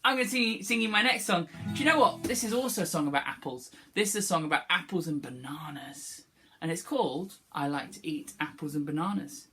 I'm going to sing you my next song. Do you know what? This is also a song about apples. This is a song about apples and bananas. And it's called I Like to Eat Apples and Bananas.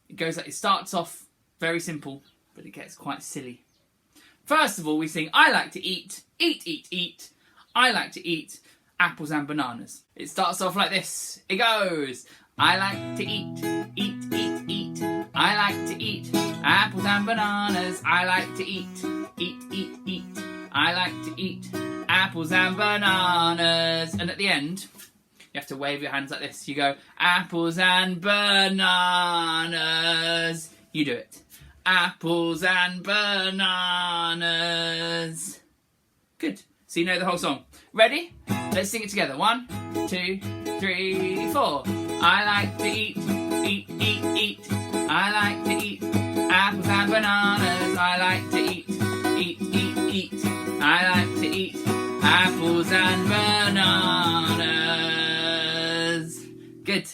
It goes like, it starts off very simple, but it gets quite silly. First of all, we sing, I like to eat, eat. I like to eat apples and bananas. It starts off like this. It goes, I like to eat. I like to eat apples and bananas. I like to eat. I like to eat apples and bananas. And at the end, you have to wave your hands like this. You go, apples and bananas. You do it. Apples and bananas. Good. So you know the whole song. Ready? Let's sing it together. 1, 2, 3, 4. I like to eat. I like to eat apples and bananas. I like to eat. I like to eat apples and bananas. Good.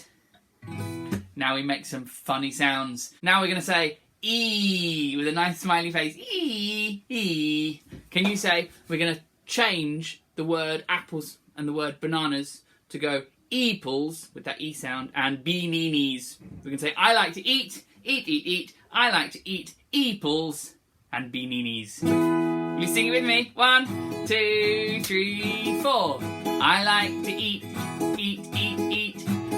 Now we make some funny sounds. Now we're going to say E with a nice smiley face. E. Can you say, we're going to change the word apples and the word bananas to go eeples with that E sound and beanies. We can say, I like to eat. I like to eat eeples and beanies. Will you sing it with me? 1, 2, 3, 4. I like to eat.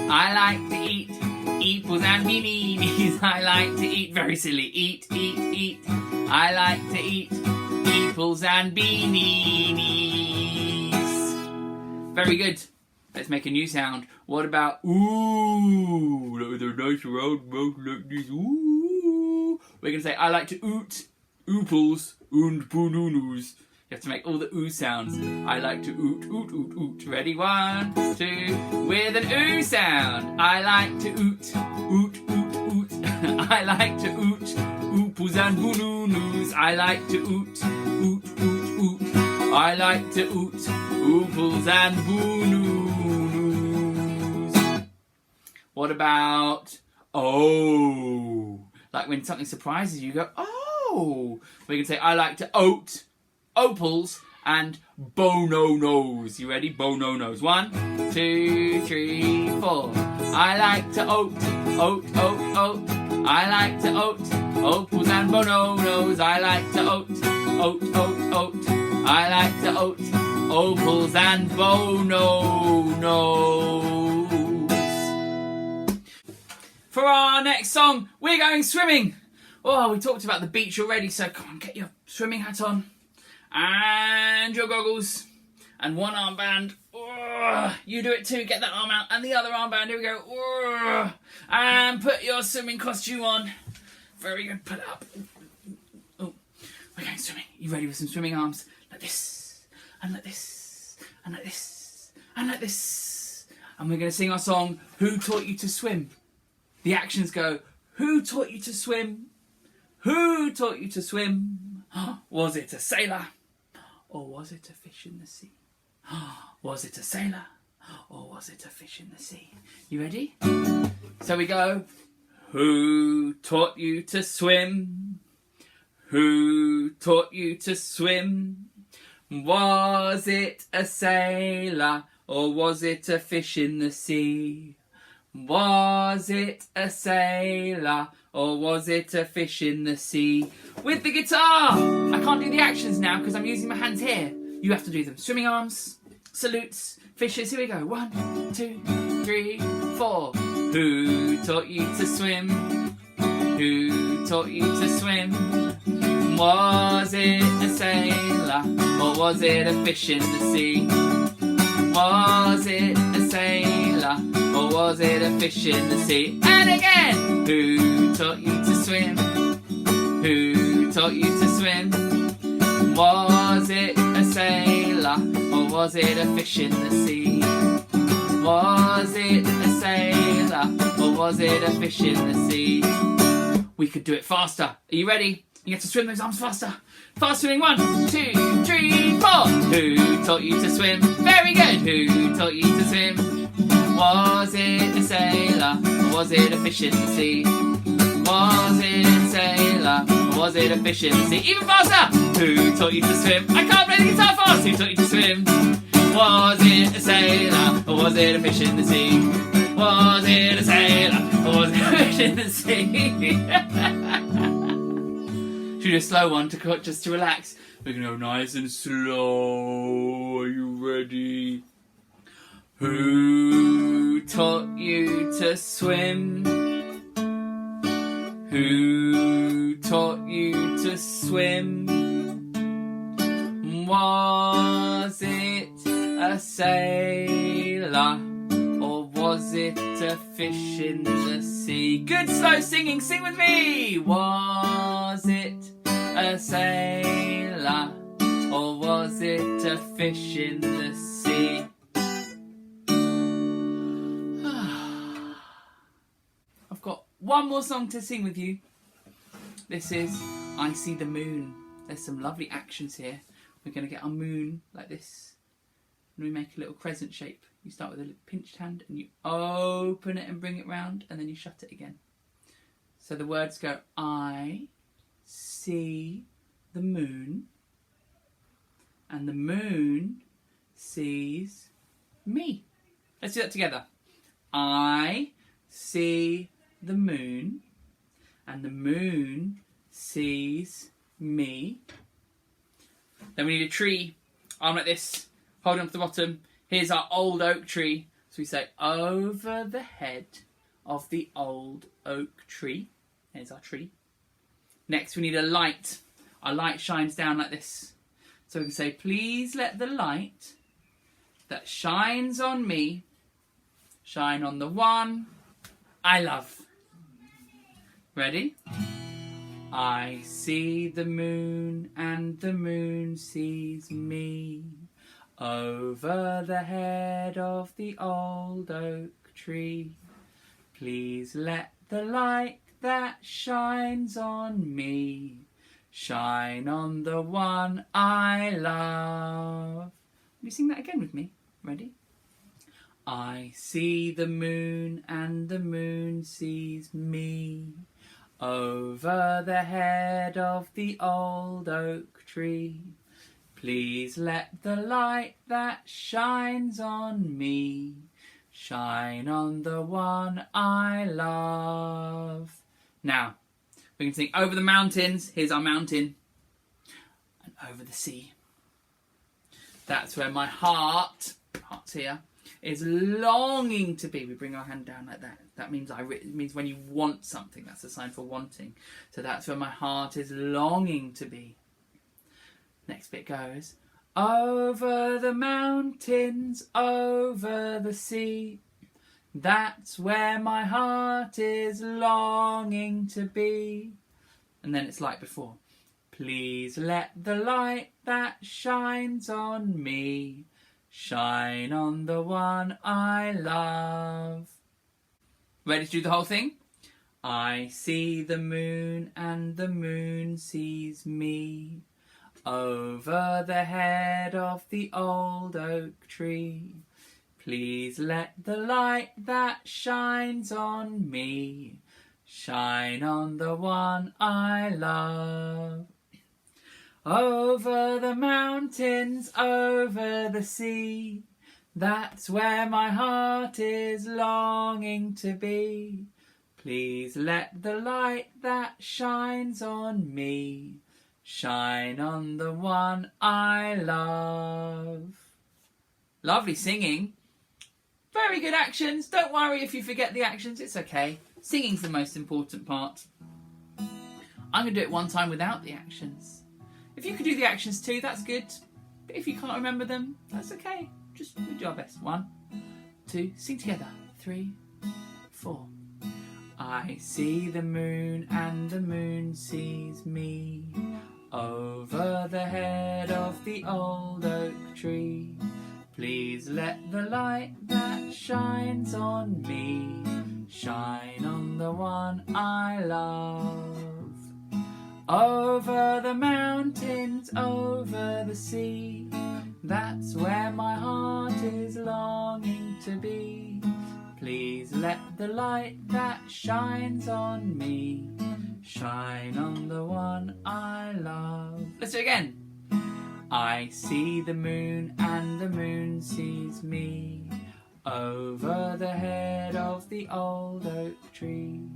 I like to eat eeples and beanies. I like to eat. Very silly. Eat. I like to eat eeples and beanies. Very good. Let's make a new sound. What about ooh? With a nice round mouth like this. Ooh. We're going to say, I like to oot. Ooples und bununus. You have to make all the oo sounds. I like to oot. Ready? 1, 2. With an oo sound. I like to oot. I like to oot. Ooples and bununus. I like to oot. I like to oot. Ooples and bununus. What about oh? Like when something surprises you, you go, oh. We can say, I like to oat, opals, and bono-nos. You ready? Bono-nos. 1, 2, 3, 4. I like to oat. I like to oat, opals and bono-nos. I like to oat. I like to oat, opals and bono-nos. For our next song, we're going swimming. Oh, we talked about the beach already, so come on, get your swimming hat on and your goggles and one armband. Oh, you do it too, get that arm out and the other armband, here we go. Oh, and put your swimming costume on. Very good, put it up. Oh, we're going swimming. You ready with some swimming arms? Like this, and like this, and like this, and like this. And we're going to sing our song, Who Taught You to Swim? The actions go, who taught you to swim? Who taught you to swim? Was it a sailor? Or was it a fish in the sea? Was it a sailor? Or was it a fish in the sea? You ready? So we go, who taught you to swim? Who taught you to swim? Was it a sailor? Or was it a fish in the sea? Was it a sailor? Or was it a fish in the sea? With the guitar! I can't do the actions now because I'm using my hands here. You have to do them. Swimming arms, salutes, fishes. Here we go. 1, 2, 3, 4. Who taught you to swim? Who taught you to swim? Was it a sailor? Or was it a fish in the sea? Was it a sailor? Or was it a fish in the sea? And again! Who taught you to swim? Who taught you to swim? Was it a sailor? Or was it a fish in the sea? Was it a sailor? Or was it a fish in the sea? We could do it faster. Are you ready? You have to swim those arms faster. Fast swimming. 1, 2, 3, 4. Who taught you to swim? Very good. Who taught you to swim? Was it a sailor? Or was it a fish in the sea? Was it a sailor? Or was it a fish in the sea? Even faster! Who taught you to swim? I can't play the guitar fast! Who taught you to swim? Was it a sailor? Or was it a fish in the sea? Was it a sailor? Or was it a fish in the sea? Should we do a slow one to just to relax? We're going to go nice and slow. Are you ready? Who taught you to swim? Who taught you to swim? Was it a sailor? Or was it a fish in the sea? Good slow singing, sing with me! Was it a sailor? Or was it a fish in the sea? I've got one more song to sing with you. This is I See the Moon. There's some lovely actions here. We're going to get our moon like this. And we make a little crescent shape. You start with a little pinched hand and you open it and bring it round and then you shut it again. So the words go, I see the moon and the moon sees me. Let's do that together. I see the moon and the moon sees me. Then we need a tree, arm like this, hold on to the bottom. Here's our old oak tree. So we say, over the head of the old oak tree. Here's our tree. Next we need a light. Our light shines down like this. So we can say, please let the light that shines on me shine on the one I love. Ready? I see the moon and the moon sees me over the head of the old oak tree. Please let the light that shines on me shine on the one I love. Will you sing that again with me? Ready? I see the moon and the moon sees me over the head of the old oak tree. Please let the light that shines on me shine on the one I love. Now, we can sing over the mountains. Here's our mountain. And over the sea. That's where my heart's here, is longing to be. We bring our hand down like that. That means it means when you want something. That's a sign for wanting. So that's where my heart is longing to be. Next bit goes, over the mountains, over the sea. That's where my heart is longing to be. And then it's like before. Please let the light that shines on me shine on the one I love. Ready to do the whole thing? I see the moon and the moon sees me over the head of the old oak tree. Please let the light that shines on me shine on the one I love. Over the mountains, over the sea, that's where my heart is longing to be. Please let the light that shines on me shine on the one I love. Lovely singing. Very good actions. Don't worry if you forget the actions, it's okay. Singing's the most important part. I'm going to do it one time without the actions. If you can do the actions too, that's good. But if you can't remember them, that's okay. Just we'll do our best. 1, 2, sing together. 3, 4. I see the moon and the moon sees me over the head of the old oak tree. Please let the light that shines on me shine on the one I love. Over the mountains, over the sea, that's where my heart is longing to be. Please let the light that shines on me shine on the one I love. Let's do it again. I see the moon and the moon sees me over the head of the old oak tree.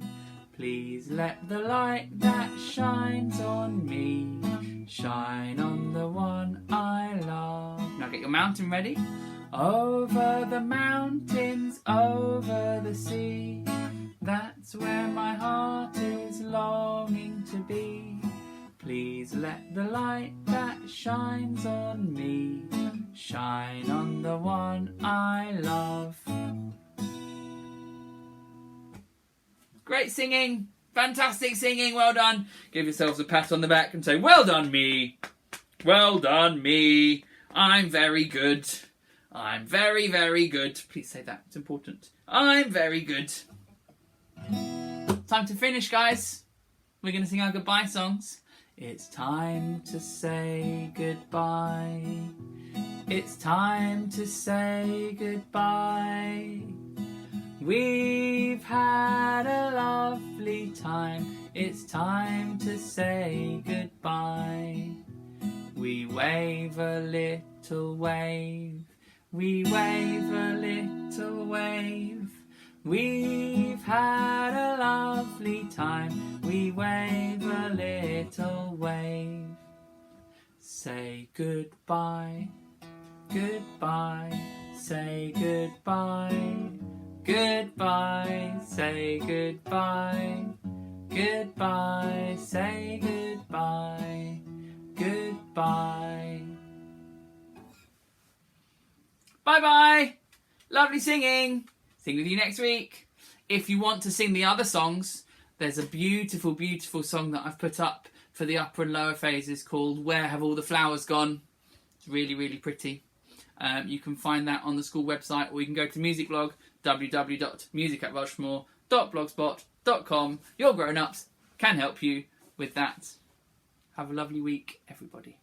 Please let the light that shines on me shine on the one I love. Now get your mountain ready. Over the mountains, over the sea, that's where my heart is longing to be. Please let the light that shines on me shine on the one I love. Great singing, fantastic singing, well done. Give yourselves a pat on the back and say, well done me, well done me. I'm very good. I'm very, very good. Please say that, it's important. I'm very good. Time to finish, guys. We're going to sing our goodbye songs. It's time to say goodbye. It's time to say goodbye. We've had a lovely time. It's time to say goodbye. We wave a little wave. We wave a little wave. We've had a lovely time. We wave a little wave. Say goodbye, goodbye. Say goodbye, goodbye. Say goodbye, goodbye. Say goodbye, goodbye. Bye-bye. Lovely singing. Sing with you next week. If you want to sing the other songs, there's a beautiful, beautiful song that I've put up for the upper and lower phases called Where Have All the Flowers Gone? It's really, really pretty. You can find that on the school website, or you can go to music blog, www.music@welshmore.blogspot.com. Your grown-ups can help you with that. Have a lovely week, everybody.